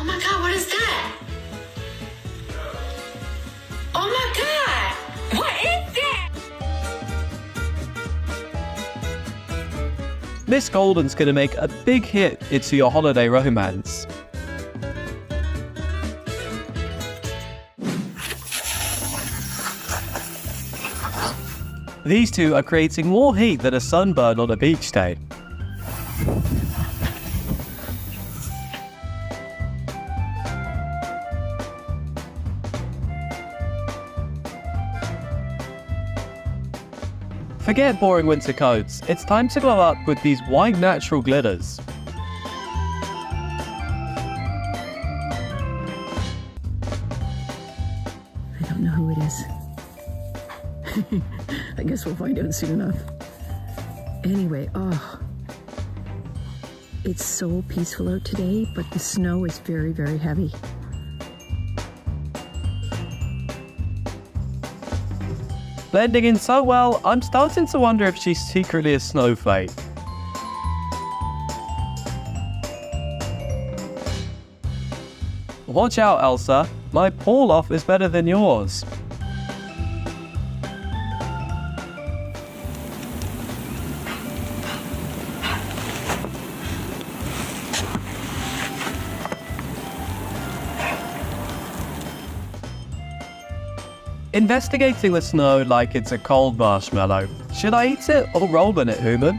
Oh my God, what is that? Oh my God, what is that? Miss Golden's gonna make a big hit into your holiday romance. These two are creating more heat than a sunburn on a beach day. Forget boring winter coats, it's time to glow up with these white natural glitters. I don't know who it is. I guess we'll find out soon enough. Anyway, it's so peaceful out today, but the snow is very, very heavy. Blending in so well, I'm starting to wonder if she's secretly a snowflake. Watch out, Elsa. My pull-off is better than yours. Investigating the snow like it's a cold marshmallow. Should I eat it or roll in it, human?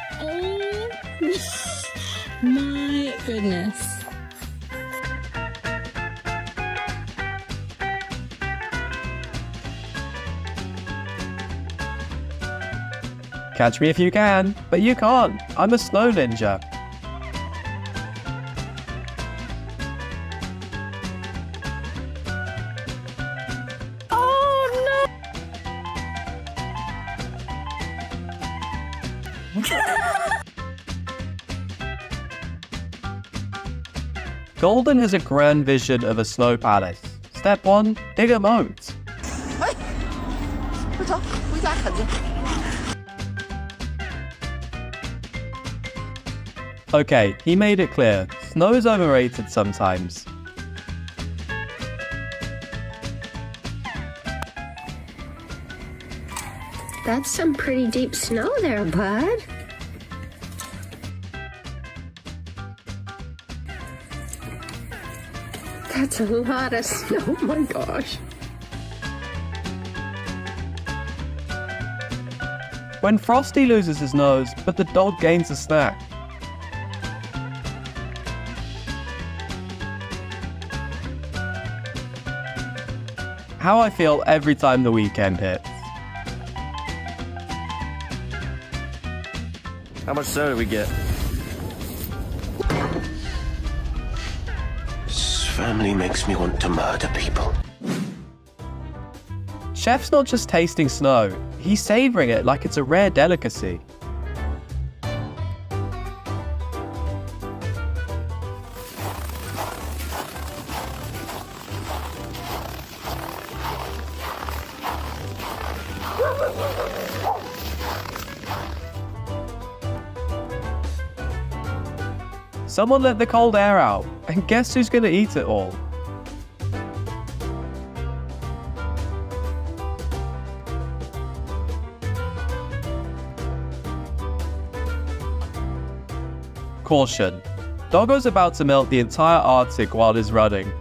Oh my goodness. Catch me if you can, but you can't. I'm a snow ninja. Oh Golden has a grand vision of a snow palace. Step 1, dig a moat. Okay, he made it clear. Snow is overrated sometimes. That's some pretty deep snow there, bud. That's a lot of snow, oh my gosh. When Frosty loses his nose, but the dog gains a snack. How I feel every time the weekend hits. How much snow did we get? This family makes me want to murder people. Chef's not just tasting snow, he's savoring it like it's a rare delicacy. Someone let the cold air out, and guess who's gonna eat it all? Caution. Doggo's about to melt the entire Arctic while he's running.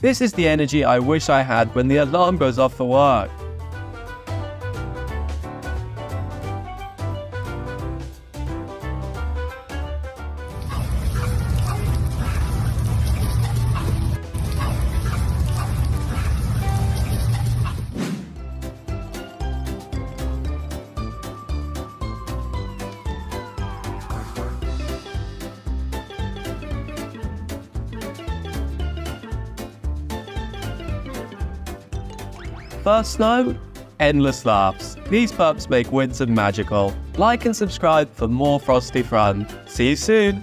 This is the energy I wish I had when the alarm goes off for work. First snow, endless laughs. These pups make winter magical. Like and subscribe for more Frosty fun. See you soon!